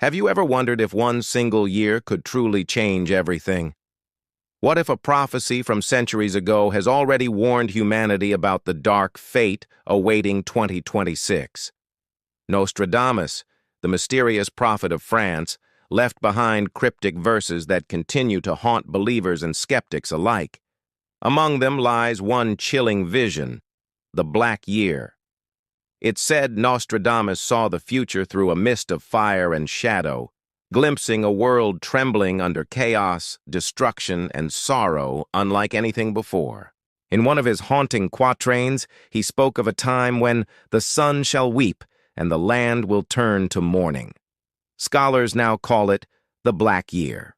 Have you ever wondered if one single year could truly change everything? What if a prophecy from centuries ago has already warned humanity about the dark fate awaiting 2026? Nostradamus, the mysterious prophet of France, left behind cryptic verses that continue to haunt believers and skeptics alike. Among them lies one chilling vision, the Black Year. It's said Nostradamus saw the future through a mist of fire and shadow, glimpsing a world trembling under chaos, destruction, and sorrow unlike anything before. In one of his haunting quatrains, he spoke of a time when the sun shall weep and the land will turn to mourning. Scholars now call it the Black Year.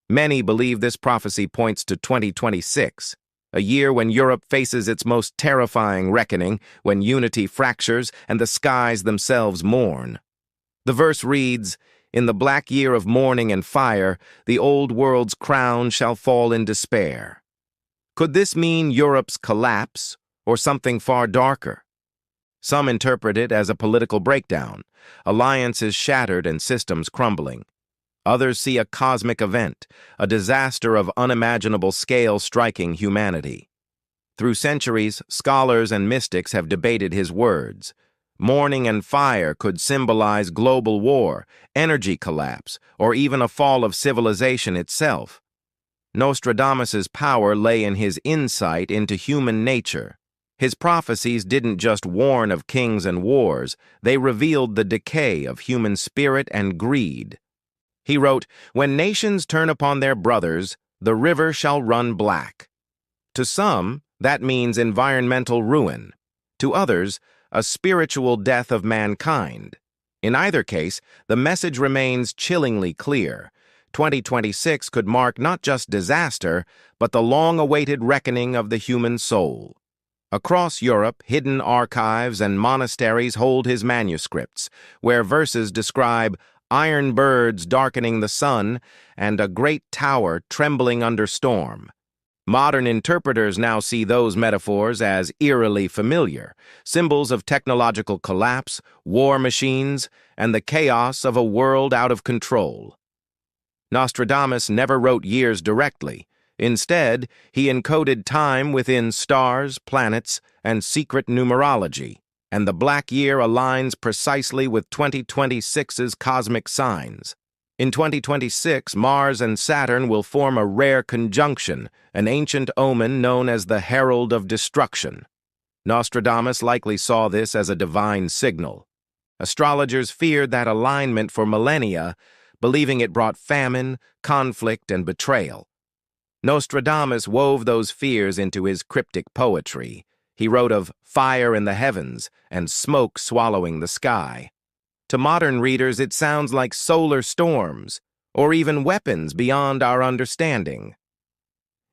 Many believe this prophecy points to 2026, a year when Europe faces its most terrifying reckoning, when unity fractures and the skies themselves mourn. The verse reads, "In the black year of mourning and fire, the old world's crown shall fall in despair." Could this mean Europe's collapse, or something far darker? Some interpret it as a political breakdown, alliances shattered and systems crumbling. Others see a cosmic event, a disaster of unimaginable scale striking humanity. Through centuries, scholars and mystics have debated his words. Mourning and fire could symbolize global war, energy collapse, or even a fall of civilization itself. Nostradamus's power lay in his insight into human nature. His prophecies didn't just warn of kings and wars, they revealed the decay of human spirit and greed. He wrote, "When nations turn upon their brothers, the river shall run black." To some, that means environmental ruin. To others, a spiritual death of mankind. In either case, the message remains chillingly clear. 2026 could mark not just disaster, but the long-awaited reckoning of the human soul. Across Europe, hidden archives and monasteries hold his manuscripts, where verses describe iron birds darkening the sun and a great tower trembling under storm. Modern interpreters now see those metaphors as eerily familiar, symbols of technological collapse, war machines, and the chaos of a world out of control. Nostradamus never wrote years directly. Instead, he encoded time within stars, planets, and secret numerology, and the Black Year aligns precisely with 2026's cosmic signs. In 2026, Mars and Saturn will form a rare conjunction, an ancient omen known as the Herald of Destruction. Nostradamus likely saw this as a divine signal. Astrologers feared that alignment for millennia, believing it brought famine, conflict, and betrayal. Nostradamus wove those fears into his cryptic poetry. He wrote of fire in the heavens and smoke swallowing the sky. To modern readers, it sounds like solar storms, or even weapons beyond our understanding.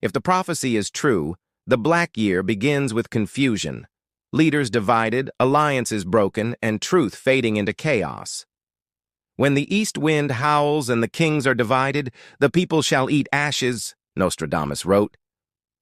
If the prophecy is true, the Black Year begins with confusion, leaders divided, alliances broken, and truth fading into chaos. "When the east wind howls and the kings are divided, the people shall eat ashes," Nostradamus wrote.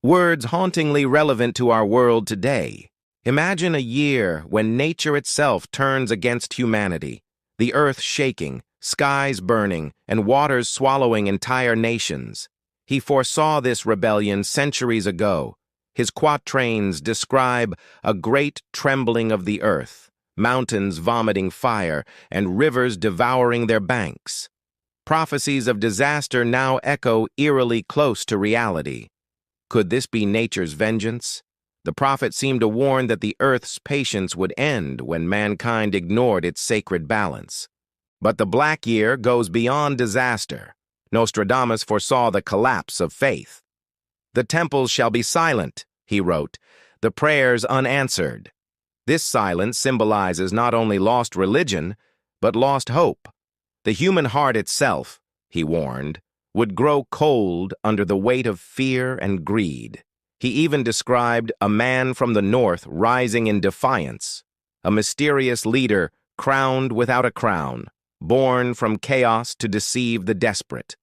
Words hauntingly relevant to our world today. Imagine a year when nature itself turns against humanity, the earth shaking, skies burning, and waters swallowing entire nations. He foresaw this rebellion centuries ago. His quatrains describe a great trembling of the earth, mountains vomiting fire, and rivers devouring their banks. Prophecies of disaster now echo eerily close to reality. Could this be nature's vengeance? The prophet seemed to warn that the earth's patience would end when mankind ignored its sacred balance. But the Black Year goes beyond disaster. Nostradamus foresaw the collapse of faith. "The temples shall be silent," he wrote, "the prayers unanswered." This silence symbolizes not only lost religion, but lost hope. The human heart itself, he warned, would grow cold under the weight of fear and greed. He even described a man from the north rising in defiance, a mysterious leader crowned without a crown, born from chaos to deceive the desperate.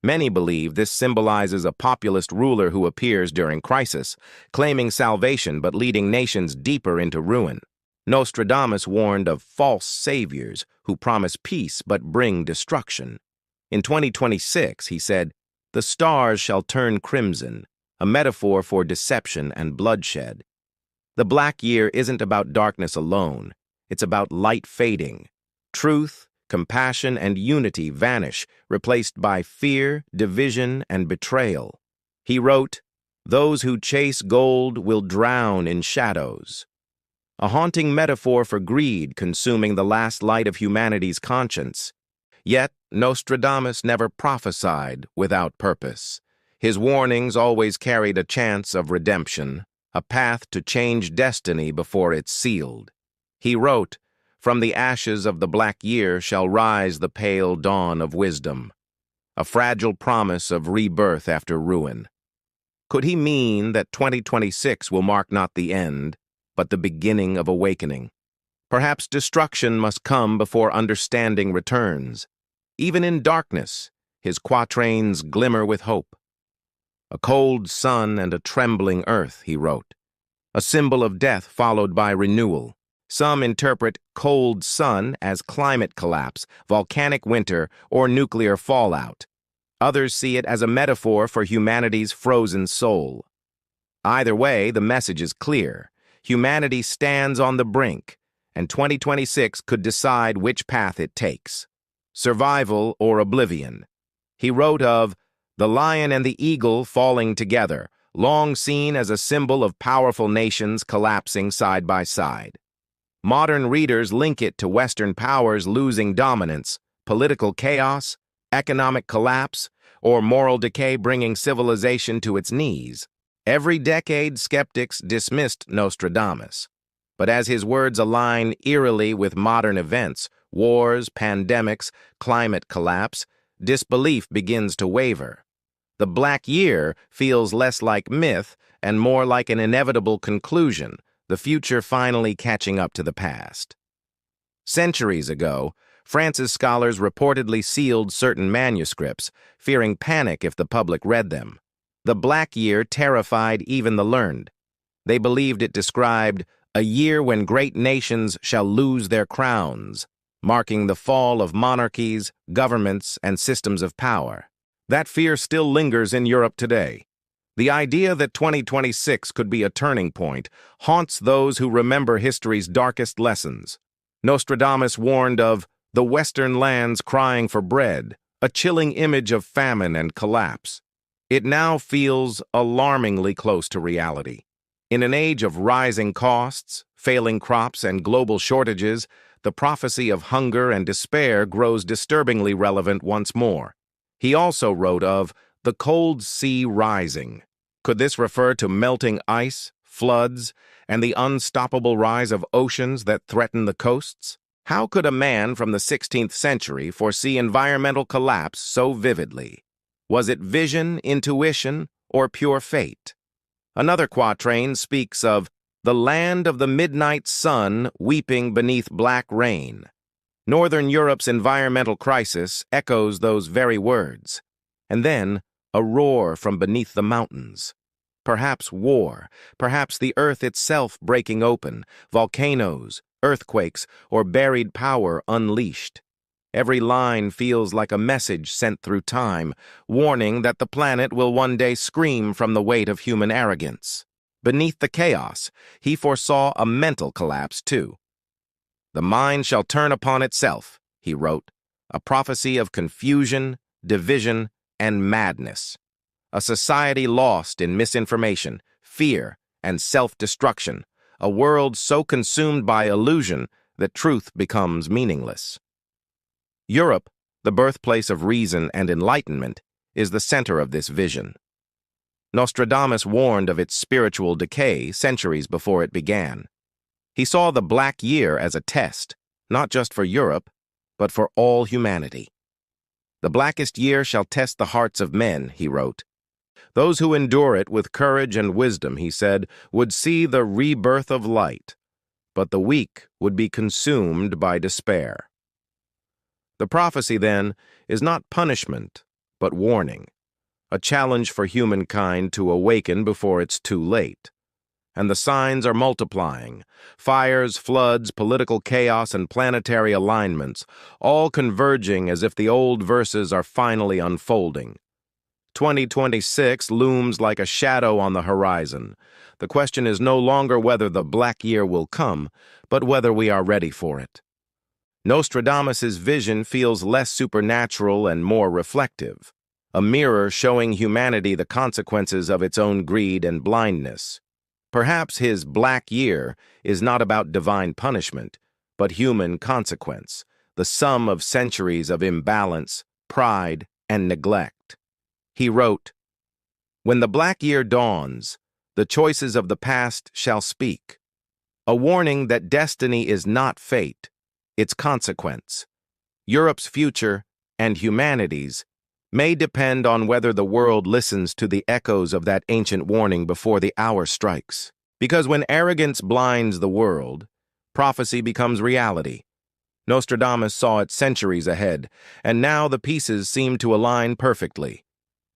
Many believe this symbolizes a populist ruler who appears during crisis, claiming salvation but leading nations deeper into ruin. Nostradamus warned of false saviors who promise peace but bring destruction. In 2026, he said, "The stars shall turn crimson," a metaphor for deception and bloodshed. The black year isn't about darkness alone. It's about light fading. Truth, compassion, and unity vanish, replaced by fear, division, and betrayal. He wrote, "Those who chase gold will drown in shadows," a haunting metaphor for greed consuming the last light of humanity's conscience. Yet, Nostradamus never prophesied without purpose. His warnings always carried a chance of redemption, a path to change destiny before it's sealed. He wrote, "From the ashes of the black year shall rise the pale dawn of wisdom," a fragile promise of rebirth after ruin. Could he mean that 2026 will mark not the end, but the beginning of awakening? Perhaps destruction must come before understanding returns. Even in darkness, his quatrains glimmer with hope. "A cold sun and a trembling earth," he wrote, "a symbol of death followed by renewal." Some interpret cold sun as climate collapse, volcanic winter, or nuclear fallout. Others see it as a metaphor for humanity's frozen soul. Either way, the message is clear. Humanity stands on the brink, and 2026 could decide which path it takes: survival or oblivion. He wrote of the lion and the eagle falling together, long seen as a symbol of powerful nations collapsing side by side. Modern readers link it to Western powers losing dominance, political chaos, economic collapse, or moral decay bringing civilization to its knees. Every decade, skeptics dismissed Nostradamus. But as his words align eerily with modern events, wars, pandemics, climate collapse, disbelief begins to waver. The Black Year feels less like myth and more like an inevitable conclusion, the future finally catching up to the past. Centuries ago, France's scholars reportedly sealed certain manuscripts, fearing panic if the public read them. The Black Year terrified even the learned. They believed it described a year when great nations shall lose their crowns, marking the fall of monarchies, governments, and systems of power. That fear still lingers in Europe today. The idea that 2026 could be a turning point haunts those who remember history's darkest lessons. Nostradamus warned of the Western lands crying for bread, a chilling image of famine and collapse. It now feels alarmingly close to reality. In an age of rising costs, failing crops, and global shortages, the prophecy of hunger and despair grows disturbingly relevant once more. He also wrote of the cold sea rising. Could this refer to melting ice, floods, and the unstoppable rise of oceans that threaten the coasts? How could a man from the 16th century foresee environmental collapse so vividly? Was it vision, intuition, or pure fate? Another quatrain speaks of the land of the midnight sun weeping beneath black rain. Northern Europe's environmental crisis echoes those very words. And then, a roar from beneath the mountains. Perhaps war, perhaps the earth itself breaking open, volcanoes, earthquakes, or buried power unleashed. Every line feels like a message sent through time, warning that the planet will one day scream from the weight of human arrogance. Beneath the chaos, he foresaw a mental collapse too. "The mind shall turn upon itself," he wrote, a prophecy of confusion, division, and madness. A society lost in misinformation, fear, and self-destruction, a world so consumed by illusion that truth becomes meaningless. Europe, the birthplace of reason and enlightenment, is the center of this vision. Nostradamus warned of its spiritual decay centuries before it began. He saw the Black Year as a test, not just for Europe, but for all humanity. "The blackest year shall test the hearts of men," he wrote. "Those who endure it with courage and wisdom," he said, "would see the rebirth of light, but the weak would be consumed by despair." The prophecy, then, is not punishment, but warning, a challenge for humankind to awaken before it's too late. and the signs are multiplying. Fires, floods, political chaos, and planetary alignments, all converging as if the old verses are finally unfolding. 2026 looms like a shadow on the horizon. The question is no longer whether the black year will come, but whether we are ready for it. Nostradamus's vision feels less supernatural and more reflective, a mirror showing humanity the consequences of its own greed and blindness. Perhaps his black year is not about divine punishment, but human consequence, the sum of centuries of imbalance, pride, and neglect. He wrote, "When the black year dawns, the choices of the past shall speak. A warning that destiny is not fate, its consequence. Europe's future, and humanity's, may depend on whether the world listens to the echoes of that ancient warning before the hour strikes. Because when arrogance blinds the world, prophecy becomes reality. Nostradamus saw it centuries ahead, and now the pieces seem to align perfectly.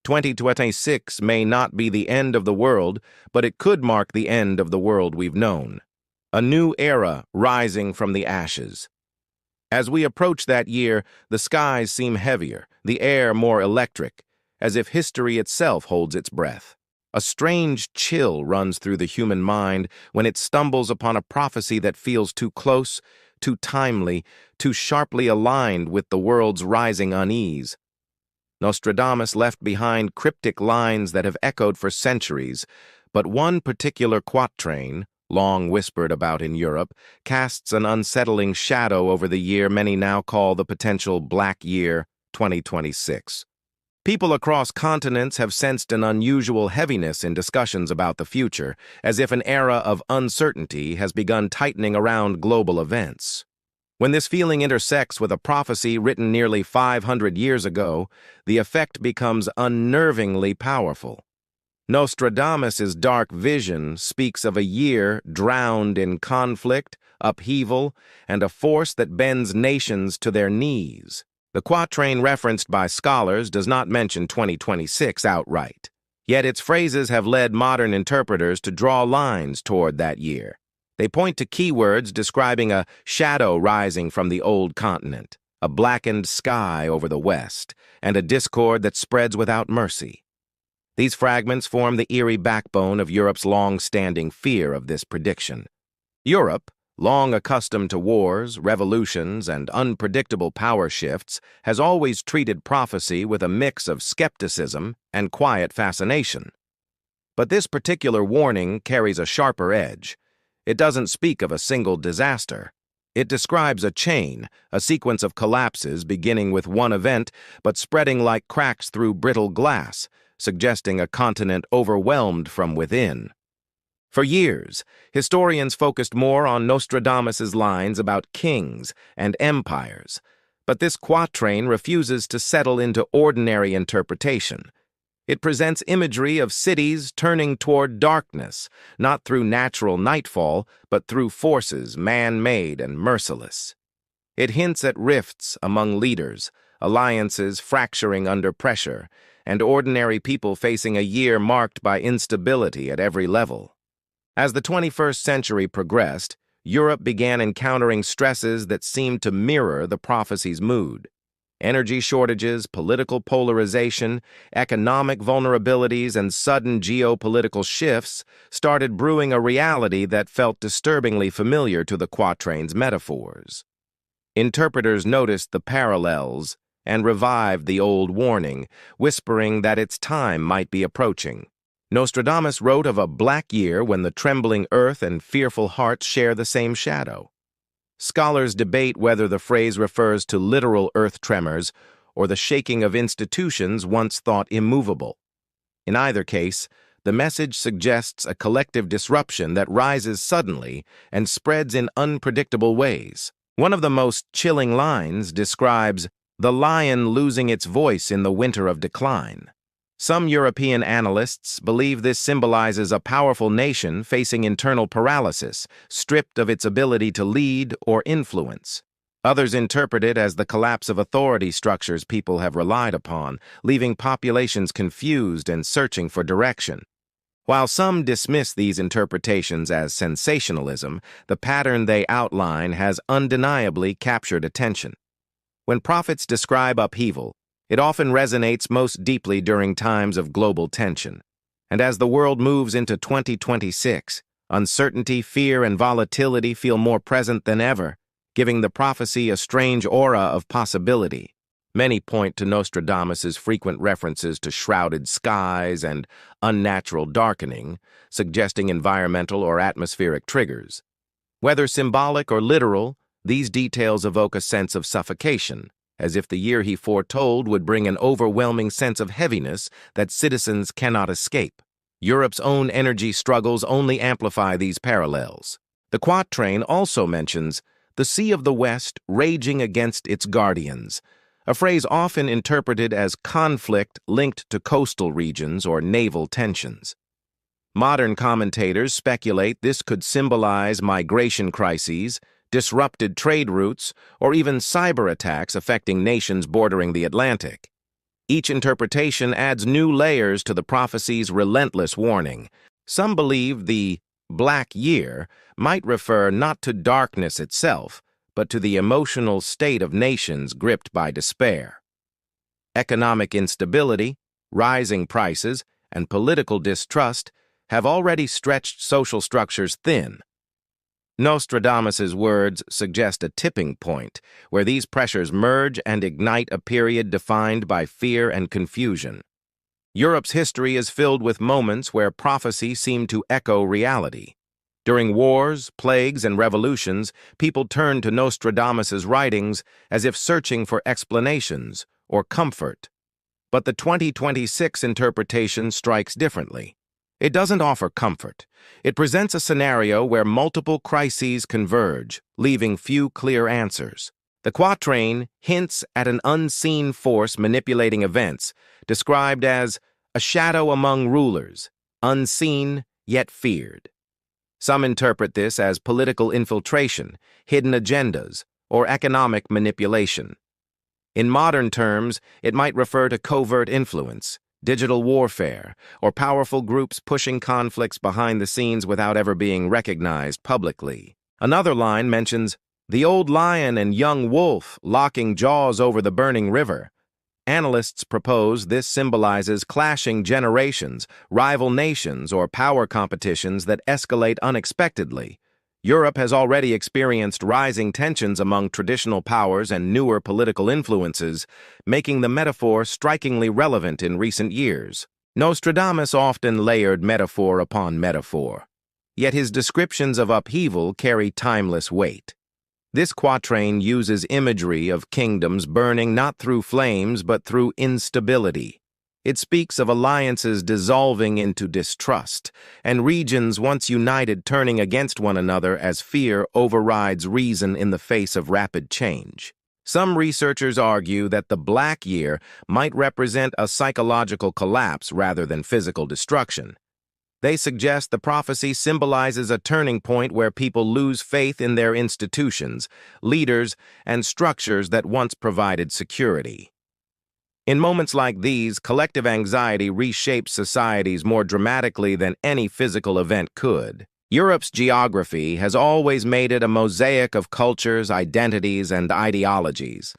2026 may not be the end of the world, but it could mark the end of the world we've known. A new era rising from the ashes. As we approach that year, the skies seem heavier, the air more electric, as if history itself holds its breath. A strange chill runs through the human mind when it stumbles upon a prophecy that feels too close, too timely, too sharply aligned with the world's rising unease. Nostradamus left behind cryptic lines that have echoed for centuries, but one particular quatrain, long whispered about in Europe, casts an unsettling shadow over the year many now call the potential Black Year 2026. People across continents have sensed an unusual heaviness in discussions about the future, as if an era of uncertainty has begun tightening around global events. When this feeling intersects with a prophecy written nearly 500 years ago, the effect becomes unnervingly powerful. Nostradamus's dark vision speaks of a year drowned in conflict, upheaval, and a force that bends nations to their knees. The quatrain referenced by scholars does not mention 2026 outright, yet its phrases have led modern interpreters to draw lines toward that year. They point to keywords describing a shadow rising from the old continent, a blackened sky over the west, and a discord that spreads without mercy. These fragments form the eerie backbone of Europe's long-standing fear of this prediction. Europe, long accustomed to wars, revolutions, and unpredictable power shifts, has always treated prophecy with a mix of skepticism and quiet fascination. But this particular warning carries a sharper edge. It doesn't speak of a single disaster. It describes a chain, a sequence of collapses beginning with one event but spreading like cracks through brittle glass, suggesting a continent overwhelmed from within. For years, historians focused more on Nostradamus's lines about kings and empires, but this quatrain refuses to settle into ordinary interpretation. It presents imagery of cities turning toward darkness, not through natural nightfall, but through forces man-made and merciless. It hints at rifts among leaders, alliances fracturing under pressure, and ordinary people facing a year marked by instability at every level. As the 21st century progressed, Europe began encountering stresses that seemed to mirror the prophecy's mood. Energy shortages, political polarization, economic vulnerabilities, and sudden geopolitical shifts started brewing a reality that felt disturbingly familiar to the quatrain's metaphors. Interpreters noticed the parallels and revived the old warning, whispering that its time might be approaching. Nostradamus wrote of a black year when the trembling earth and fearful hearts share the same shadow. Scholars debate whether the phrase refers to literal earth tremors or the shaking of institutions once thought immovable. In either case, the message suggests a collective disruption that rises suddenly and spreads in unpredictable ways. One of the most chilling lines describes the lion losing its voice in the winter of decline. Some European analysts believe this symbolizes a powerful nation facing internal paralysis, stripped of its ability to lead or influence. Others interpret it as the collapse of authority structures people have relied upon, leaving populations confused and searching for direction. While some dismiss these interpretations as sensationalism, the pattern they outline has undeniably captured attention. When prophets describe upheaval, it often resonates most deeply during times of global tension. And as the world moves into 2026, uncertainty, fear, and volatility feel more present than ever, giving the prophecy a strange aura of possibility. Many point to Nostradamus's frequent references to shrouded skies and unnatural darkening, suggesting environmental or atmospheric triggers. Whether symbolic or literal, these details evoke a sense of suffocation, as if the year he foretold would bring an overwhelming sense of heaviness that citizens cannot escape. Europe's own energy struggles only amplify these parallels. The quatrain also mentions the Sea of the West raging against its guardians, a phrase often interpreted as conflict linked to coastal regions or naval tensions. Modern commentators speculate this could symbolize migration crises, disrupted trade routes, or even cyber attacks affecting nations bordering the Atlantic. Each interpretation adds new layers to the prophecy's relentless warning. Some believe the Black Year might refer not to darkness itself, but to the emotional state of nations gripped by despair. Economic instability, rising prices, and political distrust have already stretched social structures thin. Nostradamus's words suggest a tipping point where these pressures merge and ignite a period defined by fear and confusion. Europe's history is filled with moments where prophecy seemed to echo reality. During wars, plagues, and revolutions, people turned to Nostradamus's writings as if searching for explanations or comfort. But the 2026 interpretation strikes differently. It doesn't offer comfort. It presents a scenario where multiple crises converge, leaving few clear answers. The quatrain hints at an unseen force manipulating events, described as a shadow among rulers, unseen yet feared. Some interpret this as political infiltration, hidden agendas, or economic manipulation. In modern terms, it might refer to covert influence, digital warfare, or powerful groups pushing conflicts behind the scenes without ever being recognized publicly. Another line mentions the old lion and young wolf locking jaws over the burning river. Analysts propose this symbolizes clashing generations, rival nations, or power competitions that escalate unexpectedly. Europe has already experienced rising tensions among traditional powers and newer political influences, making the metaphor strikingly relevant in recent years. Nostradamus often layered metaphor upon metaphor, yet his descriptions of upheaval carry timeless weight. This quatrain uses imagery of kingdoms burning not through flames but through instability. It speaks of alliances dissolving into distrust, and regions once united turning against one another as fear overrides reason in the face of rapid change. Some researchers argue that the Black Year might represent a psychological collapse rather than physical destruction. They suggest the prophecy symbolizes a turning point where people lose faith in their institutions, leaders, and structures that once provided security. In moments like these, collective anxiety reshapes societies more dramatically than any physical event could. Europe's geography has always made it a mosaic of cultures, identities, and ideologies.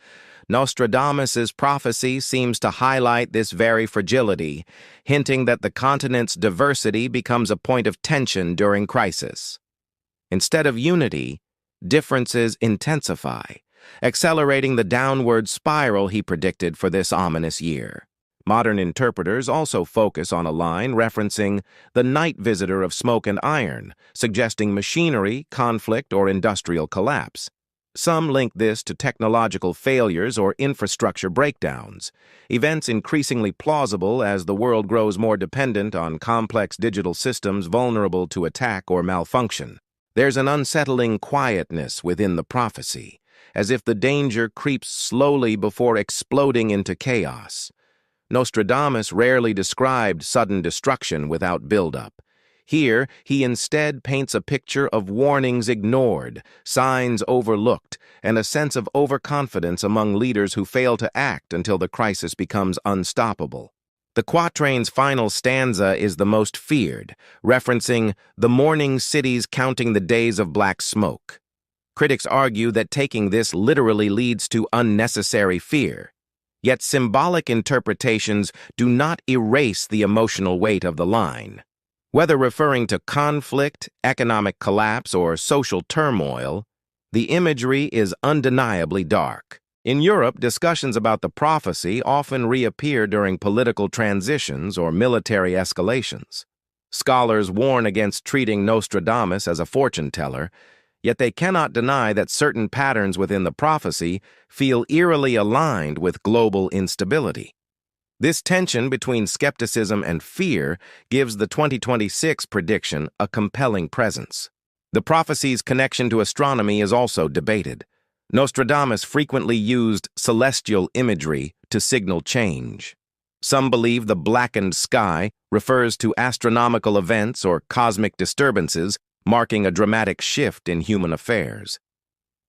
Nostradamus's prophecy seems to highlight this very fragility, hinting that the continent's diversity becomes a point of tension during crisis. Instead of unity, differences intensify, accelerating the downward spiral he predicted for this ominous year. Modern interpreters also focus on a line referencing the night visitor of smoke and iron, suggesting machinery, conflict, or industrial collapse. Some link this to technological failures or infrastructure breakdowns, events increasingly plausible as the world grows more dependent on complex digital systems vulnerable to attack or malfunction. There's an unsettling quietness within the prophecy, as if the danger creeps slowly before exploding into chaos. Nostradamus rarely described sudden destruction without buildup. Here, he instead paints a picture of warnings ignored, signs overlooked, and a sense of overconfidence among leaders who fail to act until the crisis becomes unstoppable. The quatrain's final stanza is the most feared, referencing the mourning cities counting the days of black smoke. Critics argue that taking this literally leads to unnecessary fear. Yet symbolic interpretations do not erase the emotional weight of the line. Whether referring to conflict, economic collapse, or social turmoil, the imagery is undeniably dark. In Europe, discussions about the prophecy often reappear during political transitions or military escalations. Scholars warn against treating Nostradamus as a fortune teller, yet they cannot deny that certain patterns within the prophecy feel eerily aligned with global instability. This tension between skepticism and fear gives the 2026 prediction a compelling presence. The prophecy's connection to astronomy is also debated. Nostradamus frequently used celestial imagery to signal change. Some believe the blackened sky refers to astronomical events or cosmic disturbances, marking a dramatic shift in human affairs.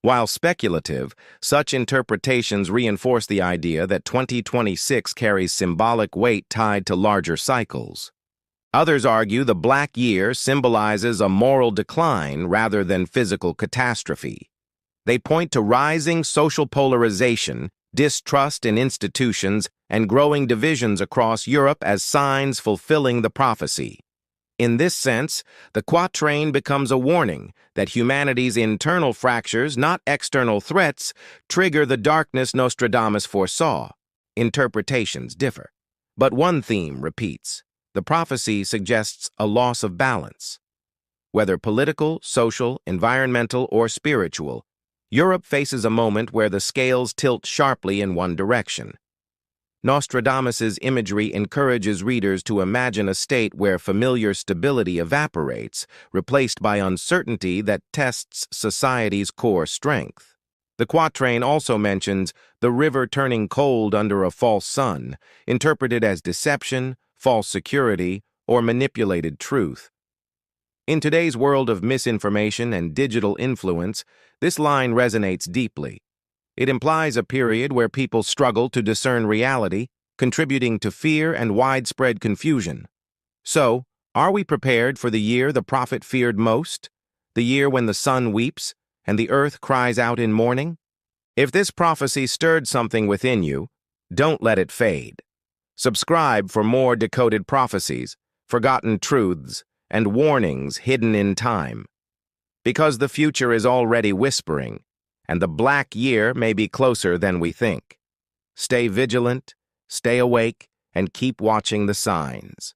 While speculative, such interpretations reinforce the idea that 2026 carries symbolic weight tied to larger cycles. Others argue the black year symbolizes a moral decline rather than physical catastrophe. They point to rising social polarization, distrust in institutions, and growing divisions across Europe as signs fulfilling the prophecy. In this sense, the quatrain becomes a warning that humanity's internal fractures, not external threats, trigger the darkness Nostradamus foresaw. Interpretations differ, but one theme repeats. The prophecy suggests a loss of balance. Whether political, social, environmental, or spiritual, Europe faces a moment where the scales tilt sharply in one direction. Nostradamus's imagery encourages readers to imagine a state where familiar stability evaporates, replaced by uncertainty that tests society's core strength. The quatrain also mentions the river turning cold under a false sun, interpreted as deception, false security, or manipulated truth. In today's world of misinformation and digital influence, this line resonates deeply. It implies a period where people struggle to discern reality, contributing to fear and widespread confusion. So, are we prepared for the year the prophet feared most? The year when the sun weeps and the earth cries out in mourning? If this prophecy stirred something within you, don't let it fade. Subscribe for more decoded prophecies, forgotten truths, and warnings hidden in time. Because the future is already whispering, and the black year may be closer than we think. Stay vigilant, stay awake, and keep watching the signs.